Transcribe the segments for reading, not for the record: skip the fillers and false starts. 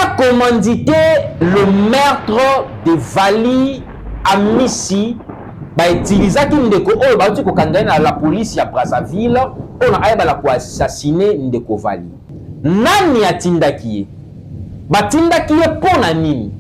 a commandité le meurtre de Vali Amisi utilisaki ndeko oyo bauti kokangana na la police ya Brazzaville on a ayeba la ko assassiner ndeko Vali. Nani atindaki ye? Batindaki ye pona nini?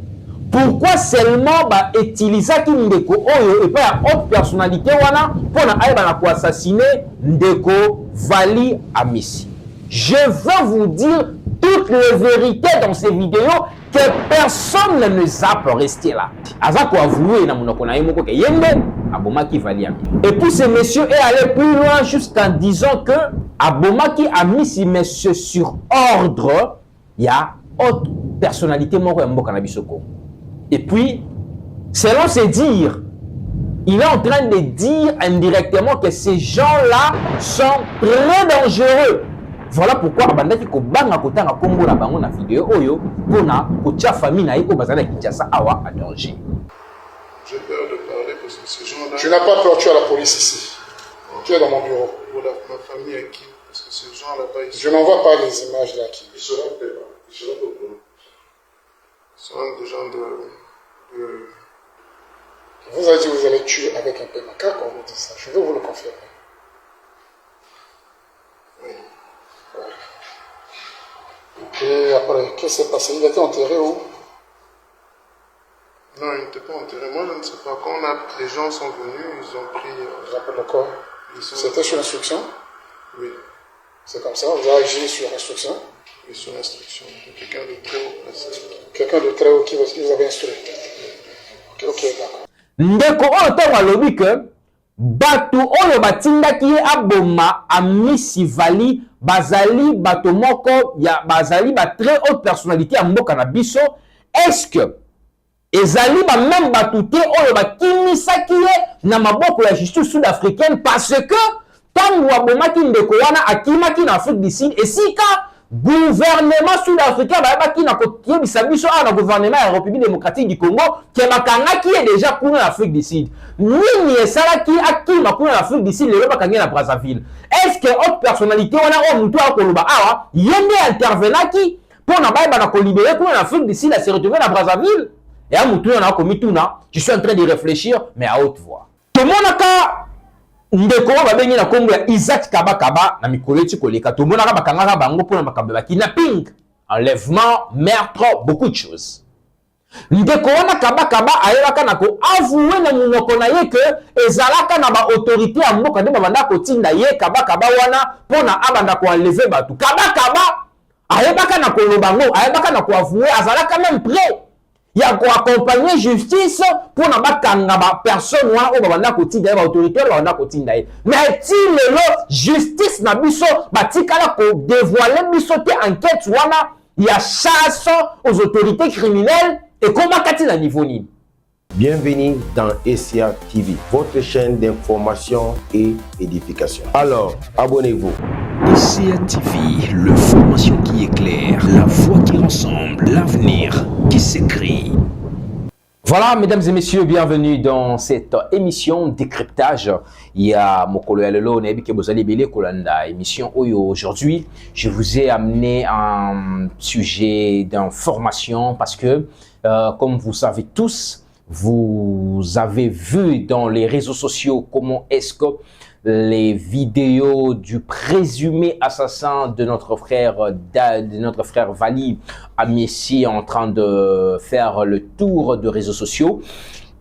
Pourquoi seulement utilisaki ndeko oyo et pas haute personnalité wana pona ayeba la ko assassiner ndeko Vali Amisi? Je veux vous dire toutes les vérités dans ces vidéos que personne ne nous a resté là. Azako avoué na monoko na yemoko ke yende abomaki Vali Amisi. Et puis ce monsieur est allé plus loin jusqu'en disant que abomaki Amisi monsieur sur ordre il y a autre personnalité moko ya mboka na bisoko. Et puis selon ses dires, il est en train de dire indirectement que ces gens-là sont très dangereux. Voilà pourquoi abandaki ko banga kotanga kombo na bango na vidéo oyo pona kotia famille na yeko bazala Kinshasa awa à danger. J'ai peur de parler parce que ces gens-là. Tu n'as pas peur, tu as la police ici. Tu es dans mon bureau. Pour ma famille à qui? Parce que ces gens là-bas ici. Je n'envoie pas les images là qui. Ils seront là. Ils seront au bout. Ce sont des gens de. Vous avez dit que vous allez tuer avec un paiement. Quand on vous dit ça, je veux vous le confirmer. Oui. Et après, qu'est-ce qui s'est passé? Il a été enterré où? Non, il n'était pas enterré. Moi, je ne sais pas. Quand les gens sont venus, ils ont pris. Vous appelez le corps? C'était sur instruction? Oui. C'est comme ça, vous avez agi sur instruction? Oui, sur instruction. Quelqu'un de très haut placé. Quelqu'un de très haut qui vous avait instruit? Ok, d'accord. Ndeko oyo ntango alobi ke bato oyo batindaki ye aboma Amisi Vali bazali bato moko ya bazali ba très haute personnalité ya mboka na biso. Est-ce que ezali ba même bato te oyo bakimisaki ye na maboko ya justice sud-africaine parce que tango abomaki ndeko wana akimaki na Afrique du Sud esika gouvernement sud-africain bayebaki na koyebisa biso awa na gouvernement ya République démocratique du Congo ke bakangaki ye déjà kuna na Afrique du Sud. Nini esalaki akima kuna na Afrique du Sud lelo bakangi na Brazzaville? Est-ce que haute personnalité wana oyo mutu akoloba awa yende intervenaki mpona bayeba na kolibere kuna na Afrique du Sud a se retrouver na Brazzaville? Et à mutu na komituna, je suis en train de réfléchir mais à haute voix. Tomonaka ndeko babengi na kombo ya Isaac Kabakaba na mikoleti koleka tomonaka bakangaka bango pona makambo ya kidnapping, enlèvement, meurtre, beaucoup de choses. Ndeko wana Kabakaba ayebaka na ko avouer na monoko na ye ke ezalaka na ba autorité ya mboka nde babanda kotinda ye Kabakaba wana pona abanda ko enlever batu. Kabakaba ayebaka na koloba ngo, ayebaka na ko avouer, azalaka même prêt ya ko accompagner justice pour na bakanga ba personne wana o babanda kotinda ye ba autorité babanda kotinda ye. Mais ti lelo justice na biso batikala ko dévoiler biso te enquête wana ya chasse aux autorités criminelles et comment kati na niveau nini. Bienvenue dans SCA TV, votre chaîne d'information et édification. Alors, abonnez-vous. SCA TV, l'information qui éclaire, la voix qui rassemble, l'avenir qui s'écrit. Voilà, mesdames et messieurs, bienvenue dans cette émission décryptage. Il y a Mokolo Yalelo, Nebike Bozali Bele Kolanda, émission Oyo. Aujourd'hui, je vous ai amené un sujet d'information parce que, comme vous savez tous, vous avez vu dans les réseaux sociaux comment est-ce que les vidéos du présumé assassin de notre frère Vali Amisi en train de faire le tour de réseaux sociaux.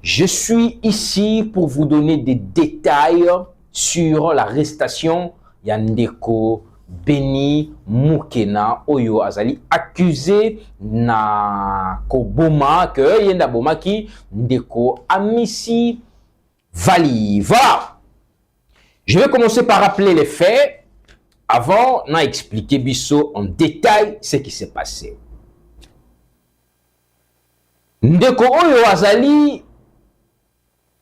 Je suis ici pour vous donner des détails sur l'arrestation Yandeko Beni Mukena Oyo Azali accusé na koboma que yenda bomaki ndeko Amisi Vali. Voilà. Je vais commencer par rappeler les faits avant d'expliquer expliquer biso en détail ce qui s'est passé. Ndeko Oyo Azali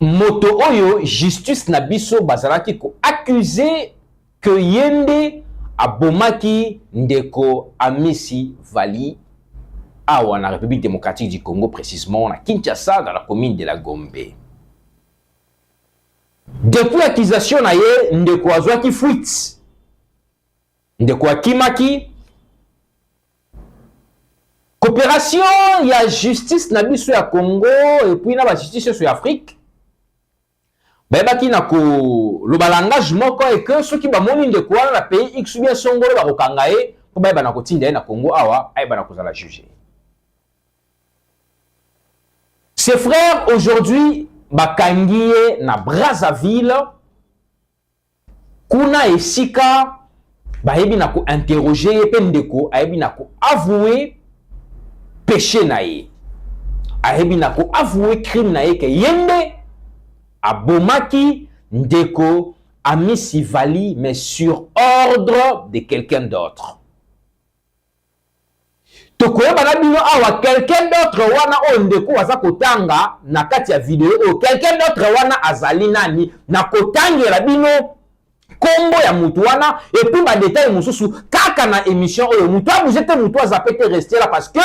moto Oyo justice na biso bazalaki ko accusé que yende abomaki ndeko Amisi Vali awa na République démocratique du Congo, précisément na Kinshasa, dans la commune de la Gombe. Depuis l'accusation na ye, ndeko azwaki fuite, ndeko akimaki, coopération, il y a justice na biso ya Congo et puis na ba justice sur Afrique. Baki na ko le langage moko et que ceux qui ba moni ndeko wana na pays X bien songolo ba kokanga ye po ba na kotinda na Congo awa ay ba na kozala juger. Ses frères aujourd'hui bakangiye na Brazzaville kuna esika bayebi na ko interroger pe ndeko ayebi na ko avouer péché na ye. Ayebi na ko avouer crime na ye ke yende abomaki ndeko Amisi Vali mais sur ordre de quelqu'un d'autre. Tokoyeba na bino awa quelqu'un d'autre wana o ndeko waza kotanga na kati ya video o quelqu'un d'autre wana azali nani na kotangela bino kombo ya mutu wana et puis ba détail mususu kaka na émission oyo mutu abujete mutu azapete rester là parce que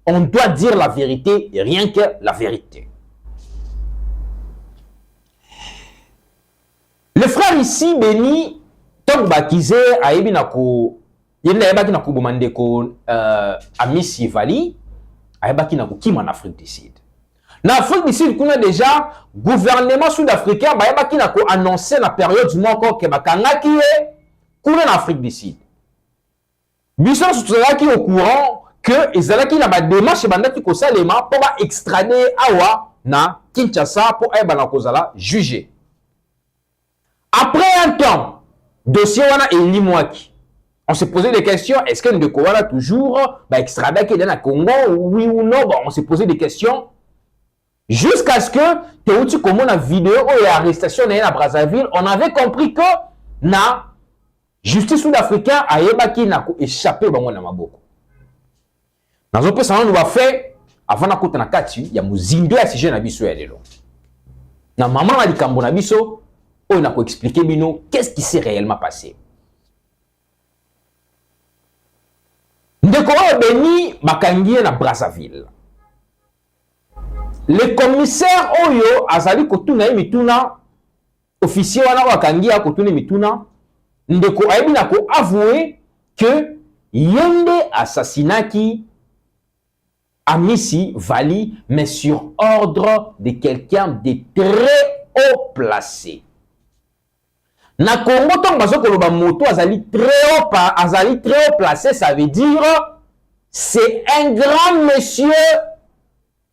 on doit dire la vérité et rien que la vérité. Le frère ici béni tant bakizé ayebi na ko yenda yebaki na kubomandeko Amisi Vali ayebaki na kokima en Afrique du Sud. Na Afrique du Sud kuna déjà gouvernement sud-africain ba yebaki na ko annoncer na période moko ke bakangaki ye kuna na Afrique du Sud. Biso sutaki au courant que ezalaki na ba démarche bandaki ko salema pour ba extrader awa na Kinshasa pour ayeba na kozala juger. Après un temps, dossier wana elimwaki. On se posait des questions, est-ce que Ndeko wana toujours extradé qu'il est dans Congo, oui ou non? Bon, on se posait des questions. Jusqu'à ce que Théouti comme la vidéo ou l'arrestation à Brazzaville, on avait compris que na justice sud-africaine a échappé bango na maboko. Dans un peu ça on va faire avant na kota na kati ya muzindo ya sujet na biso ya lelo. Na maman na likambo na biso on a expliqué bino qu'est-ce qui s'est réellement passé. Ndeko Beni bakangiye na Brazzaville. Le commissaire Oyo azali kotuna mituna officier wana bakangiya kotuna mituna ndeko ayebi na ko avouer que yende assassinaki Amisi Vali mais sur ordre de quelqu'un de très haut placé. Na Congo tant bazo koloba moto azali très haut placé, ça veut dire c'est un grand monsieur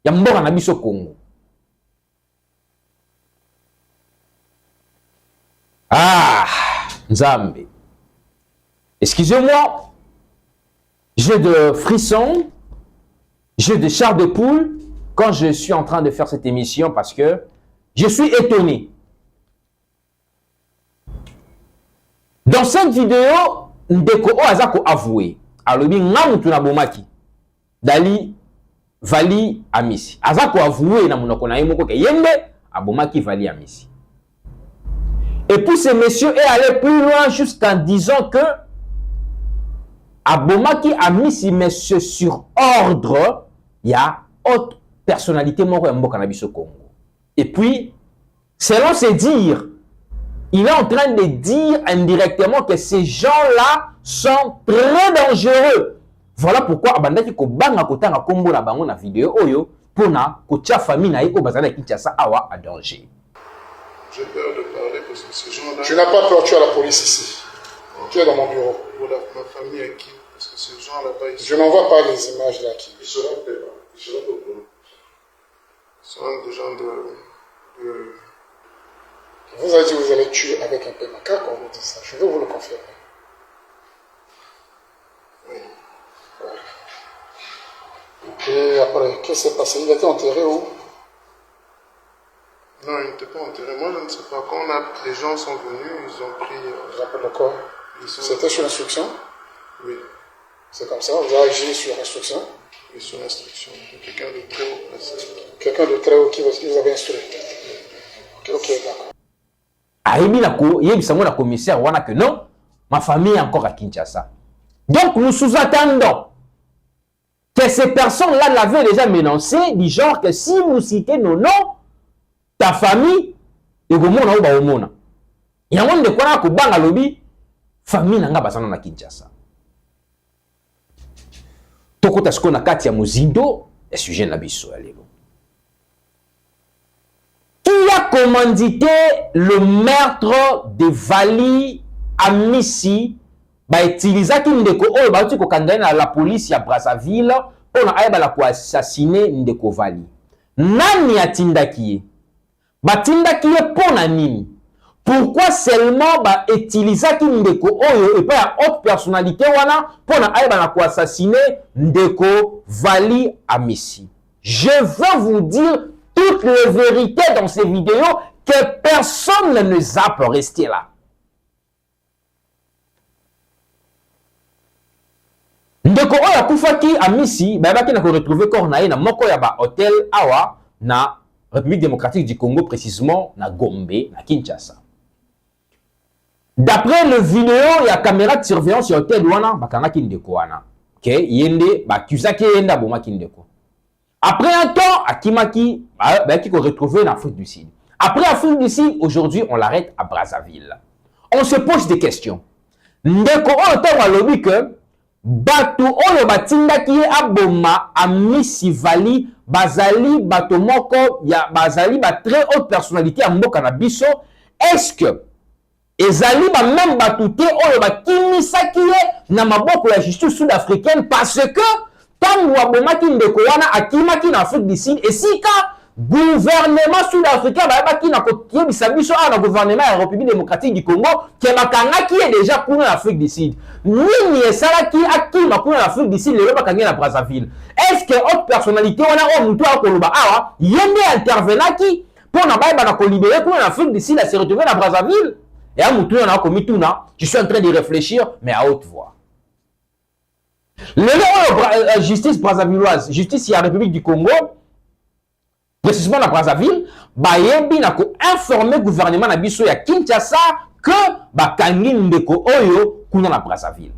ya mboka na biso Congo. Ah, Nzambe. Excusez-moi. J'ai de frissons, j'ai de chair de poule quand je suis en train de faire cette émission parce que je suis étonné. Dans cette vidéo, Ndeko Azako avoué, alobi ngamutu na bomaki, dali Vali Amisi. Azako avoué na monoko na yemoko ke yembe abomaki Vali Amisi. Et puis ce monsieur est allé plus loin jusqu'en disant que abomaki Amisi mais sur ordre, il y a haute personnalité moko ya mboka na biso Congo. Et puis selon ses dires, il est en train de dire indirectement que ces gens-là sont très dangereux. Voilà pourquoi abandaki ko banga kotanga kombo na bango na vidéo oyo pona ko tia famille na yeko bazana Kinshasa awa à danger. J'ai peur de parler parce que ces gens-là... Tu n'as pas peur, tu as la police ici. Tu es dans mon bureau. Pour ma famille à qui? Parce que ces gens là-bas... Je n'envoie pas les images là qui... Ils seront prêts là. Ils seront au bout. Ce sont des gens de... Vous avez dit que vous allez tuer avec un paiement. Quand on vous dit ça, je veux vous le confirmer. Oui. Voilà. Et après, qu'est-ce qui s'est passé? Il a été enterré où? Non, il n'était pas enterré. Moi, je ne sais pas. Quand les gens sont venus, ils ont pris... Ils appellent le corps. C'était sur instruction? Oui. C'est comme ça, vous avez agi sur instruction? Oui, sur instruction. Quelqu'un de très haut placé. Quelqu'un de très haut qui vous avait instruit? Ok, d'accord. Ayebi na ko yebisango na commissaire wana que non, ma famille est encore à Kinshasa. Donc nous sous-attendons que ces personnes-là l'avaient déjà menacé du genre que si vous citez nos noms, ta famille et gomona ou ba omona. Yango nde kwana ko banga lobi famille nanga basana na Kinshasa. Tokota ce qu'on a kati ya mozindo, et sujet na biso ya lelo. Qui a commandité le meurtre de Vali Amisi ba utilisaki ndeko oyo ba uti ko kangana la police ya Brazzaville pour na ayeba la ko assassiner ndeko Vali. Nani atindaki ye? Batindaki ye pona nini? Pourquoi seulement ba utilisaki ndeko oyo et pas ya haute personnalité wana pour na ayeba la ko assassiner ndeko Vali Amisi? Je veux vous dire toutes les vérités dans ces vidéos que personne ne zappe rester là. Ndeko oyo akufaki Amisi, bayabaki na ko retrouver corps na ye na moko ya ba hôtel awa na République démocratique du Congo, précisément na Gombe, na Kinshasa. D'après le vidéo, il y a caméra de surveillance sur hôtel wana bakangaki ndeko wana. OK, yende bakuzaki yenda bomaki ndeko. Après un temps, Akimaki qui qu'on retrouvé en Afrique du Sud. Après Afrique du Sud, aujourd'hui, on l'arrête à Brazzaville. On se pose des questions. Ndeko oyo a lobby que Batu oyo batindaki aboma Amisi Vali bazali bato moko ya bazali ba très haute personnalité à mboka na biso. Est-ce que ezali ba même batute oyo bakimisaki ye na maboko ya justice sud-africaine parce que tangu abomaki ndeko wana akimaki na Afrique du Sud esika gouvernement sud-africain bayabaki na koyebisa biso na gouvernement ya République démocratique du Congo ke bakangaki ye déjà kuna na Afrique du Sud. Nini esalaki akima kuna na Afrique du Sud lelo bakangi na Brazzaville? Est-ce que haute personnalité wana o mutu akoloba awa yende intervenaki pour na bayeba na kolibérer kuna na Afrique du Sud a se retrouver na Brazzaville? Et à mutu na komituna, je suis en train de réfléchir mais à haute voix. Le justice brazzavilloise, justice ya République du Congo, précisément la Brazzaville, bayebi na ko informer gouvernement na biso ya Kinshasa que bakangi ndeko oyo kuna na Brazzaville.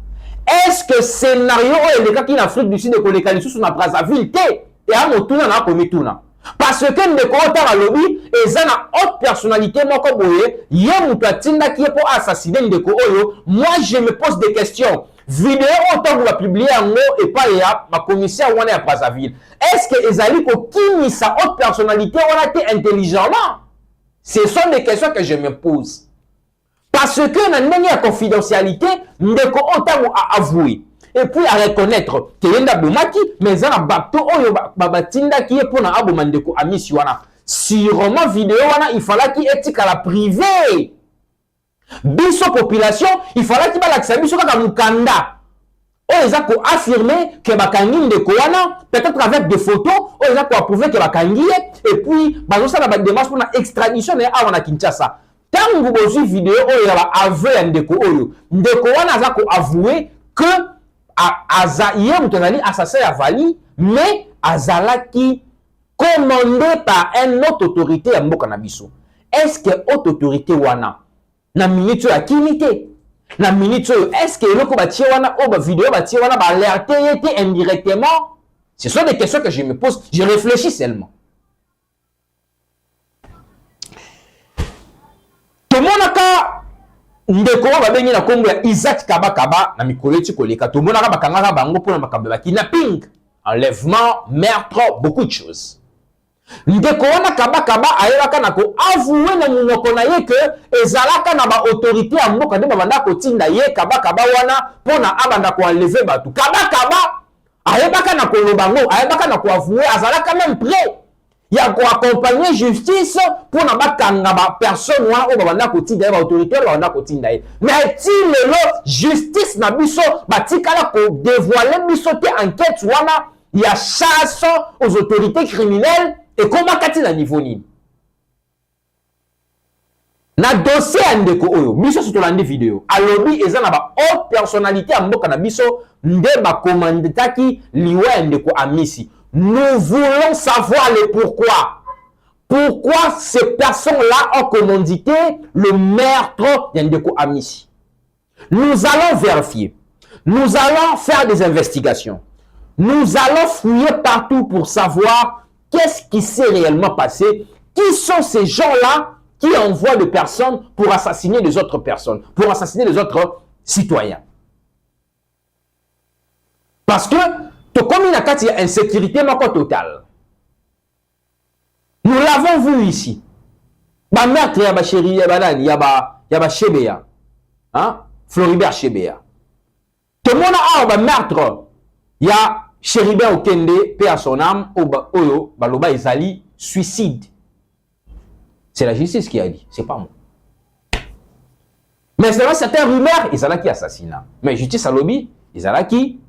Est-ce que scénario oyo le qui en Afrique du Sud de koleka lisusu na Brazzaville te et a motuna na komituna? Parce que ndeko otala lobby eza na haute personnalité moko boye ye mutu atindaki ye po assassiner ndeko oyo. Moi je me pose des questions. Vidéo autant vous la publier en mot et pas ya ma commissaire wana ya Brazzaville. Est-ce que ezali ko kimi sa haute personnalité wana te intelligemment? Ce sont des questions que je me pose. Parce que na ndenge ya confidentialité ndeko autant a avoué et puis à reconnaître que yenda bomaki mais za na bato oyo babatinda ki pour na aboma ndeko Amisi wana. Sûrement vidéo wana il fallait ki etika la privé. Biso population, il fallait qu'il balakisa biso kaka mukanda. On les a pour affirmer que bakangi ndeko wana, peut-être avec des photos, on les a pour prouver que bakangi et puis bazo ça na démarche pour la extradition et à Kinshasa. Tangu bozu vidéo oyo ya aveu ndeko oyo. Ndeko wana za ko avouer que azaïe mutonali assassin ya Vali mais azalaki commandé par une autre autorité ya mboka na biso. Est-ce que haute autorité wana na minute ya kimité na minute est-ce que eloko batie wana o ba vidéo batie wana ba alerter été indirectement? Ce sont des questions que je me pose, je réfléchis seulement. Tomonaka ndeko ba bengi na kombo ya Isaac Kabakaba na mikolo eti koleka tomonaka bakangaka bango pona makambo ba kidnapping, enlèvement, meurtre, beaucoup de choses. Ndeko wana Kabakaba ayebaka na ko avouer na munoko na ye que ezalaka na ba autorité ya mboka nde babanda kotinda ye Kabakaba wana pona abanda ko enlever batu. Kabakaba ayebaka na ko lobango, ayebaka na ko avouer azalaka même prêt ya ko accompagner justice pona bakanga ba personne wana o babanda kotinda ye ba autorité babanda kotinda ye. Mais ti lelo justice na biso batikala ko dévoiler biso te enquête wana ya chasse aux autorités criminelles. Et comment kati na niveau nini? Na dossier ya ndeko oyo, biso sotolandi vidéo. Alobi eza na ba haute personnalité ya mboka na biso nde ba commandetaki liwa ya ndeko Amisi. Nous voulons savoir le pourquoi. Pourquoi ces personnes-là ont commandité le meurtre de ndeko Amisi? Nous allons vérifier. Nous allons faire des investigations. Nous allons fouiller partout pour savoir qu'est-ce qui s'est réellement passé? Qui sont ces gens-là qui envoient des personnes pour assassiner les autres personnes, pour assassiner les autres citoyens? Parce que Comme il y a insécurité totale. Nous l'avons vu ici. Ba meurtre ya ba chéri ya banani ya ba Chebea. Hein? Floribert Chebea. Tout le monde a ba meurtre ya Chéribert Okende paix à son âme oyo baloba ezali suicide. C'est la justice qui a dit, c'est pas moi. Mais c'est vrai certaines rumeurs, ils allaient qui assassinat. Mais justice à lobby, ils allaient qui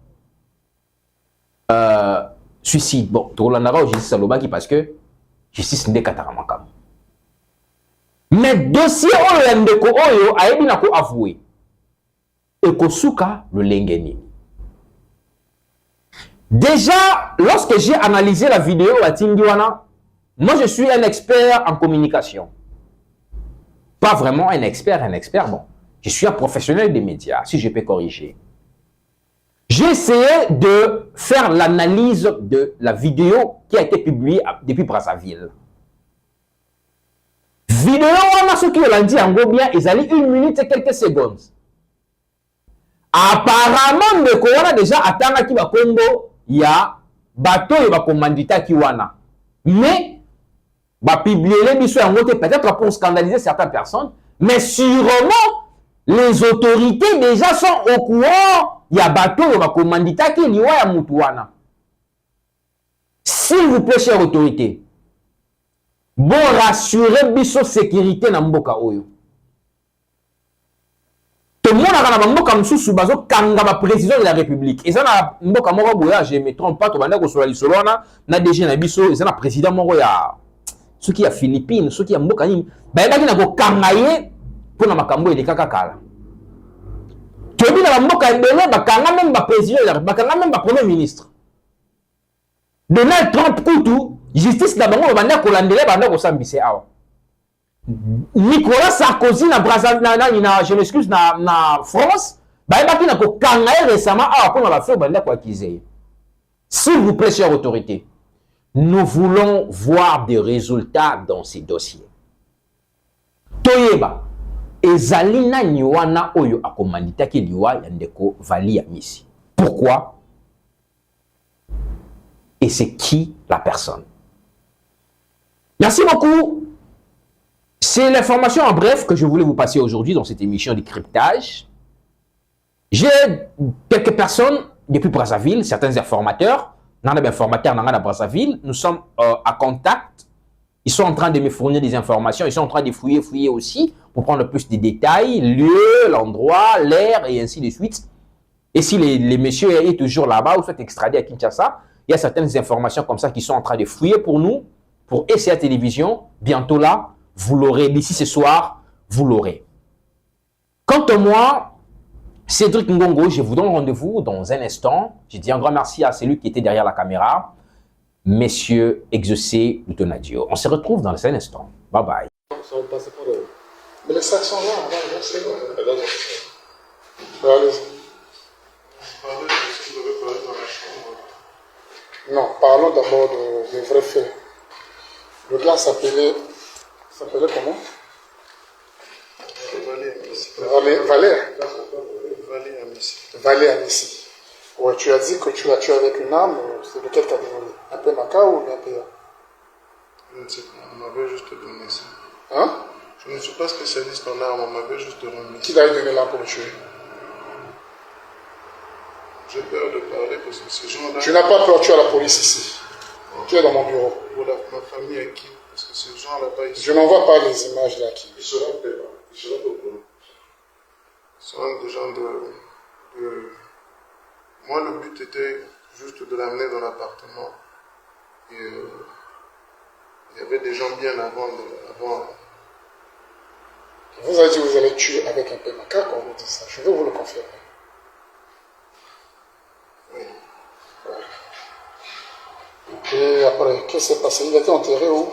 suicide. Bon, tout le monde justice à lobby parce que justice n'est qu'à Taramakam. Mais dossier oyo ndeko oyo ayebi na ko avouer. Et ko suka le lengeni. Déjà, lorsque j'ai analysé la vidéo à Tindiwana, moi je suis un expert en communication. Pas vraiment un expert, bon. Je suis un professionnel des médias, si je peux corriger. J'ai essayé de faire l'analyse de la vidéo qui a été publiée depuis Brazzaville. Vidéo, on a ce qui l'a dit en gros bien, ils allaient 1 minute et quelques secondes. Apparemment, le Corona déjà atteint qui va Congo, il y a bateau et va commandita qui wana. Mais, va publier les missions en gros, peut-être pour scandaliser certaines personnes, mais sûrement, les autorités déjà sont au courant, il y a bateau et va commandita qui y mutuana. S'il vous plaît, chères autorités, bon rassurer biso sécurité na mboka oyo. Tout le monde a un mboka msusu bazo kanga ba président de la République. Et ça na mboka moko boya, je me trompe pas, to banda ko sola lisolo na DG na biso, et ça na président moko ya ceux qui a Philippines, ceux qui a mboka ni ba yaki na ko kanga ye pour na makambo ele kaka kala. To bi na mboka ebele ba kanga même ba président de la République, ba kanga même ba premier ministre. Donald Trump kutu justice na bango banda ko landele banda ko sambise awa. Nicolas Sarkozy na Brazzaville na je m'excuse na France ba ebaki na ko kanga récemment awa pour la faire banda ko accuser. S'il vous plaît chères autorités, nous voulons voir des résultats dans ces dossiers. Toyeba ezali na niwana oyo akomandita ki liwa ya ndeko Vali ya Misi. Pourquoi? Et c'est qui la personne? Merci beaucoup. C'est l'information en bref que je voulais vous passer aujourd'hui dans cette émission de cryptage. J'ai quelques personnes depuis Brazzaville, certains informateurs, à Brazzaville, nous sommes à contact. Ils sont en train de me fournir des informations, ils sont en train de fouiller aussi pour prendre plus de détails, lieu, l'endroit, l'air et ainsi de suite. Et si les messieurs est toujours là-bas ou soit extradé à Kinshasa, il y a certaines informations comme ça qui sont en train de fouiller pour nous, pour SCA Télévision. Bientôt là, vous l'aurez. D'ici ce soir, vous l'aurez. Quant à moi, Cédric Ngongo, je vous donne rendez-vous dans un instant. Je dis un grand merci à celui qui était derrière la caméra, Messieurs Exaucé Lutonadio. On se retrouve dans un instant. Bye bye. Mais les sacs sont là, c'est bon. Allez-y. Non, parlons d'abord des vrais faits. Le gars s'appelait comment? Valé Amissi. Ouais, tu as dit que tu as tué avec une arme, c'est de quelle catégorie? Un peu Maka ou un PA? Je ne sais pas, on m'avait juste donné ça. Hein? Je ne suis pas spécialiste en armes, on m'avait juste donné ça. Qui t'a donné l'arme pour le tuer? J'ai peur de parler parce que ces gens-là... Tu n'as pas peur, tu es à la police ici. Tu es dans mon bureau. Pour ma famille à qui? Parce que ces gens-là pas ici. Je n'envoie pas les images là qui. Ils seront payants. Ils seront au courant. Ce sont des gens de... Moi, le but était juste de l'amener dans l'appartement. Et il y avait des gens bien avant. Vous avez dit que vous allez tuer avec un PMK quand vous dites ça. Je veux vous le confirmer. Oui. Ouais. Et après, qu'est-ce qui s'est passé? Il a été enterré où?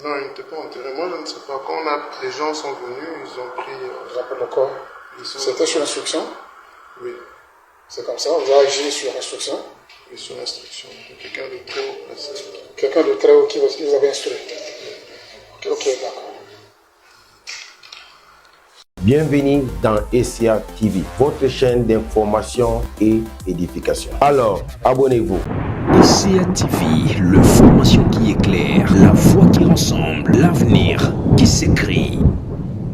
Non, il n'était pas enterré. Moi, je ne sais pas. Quand les gens sont venus, ils ont pris... Rappelle le corps. C'était sur instruction? Oui. C'est comme ça, vous avez agi sur instruction? Oui, sur instruction. Quelqu'un de très haut placé. Quelqu'un de très haut qui vous avait instruit? Ok, d'accord. Bienvenue dans SCA TV, votre chaîne d'information et édification. Alors, abonnez-vous. SCA TV, l'information qui éclaire, la voix qui rassemble, l'avenir qui s'écrit.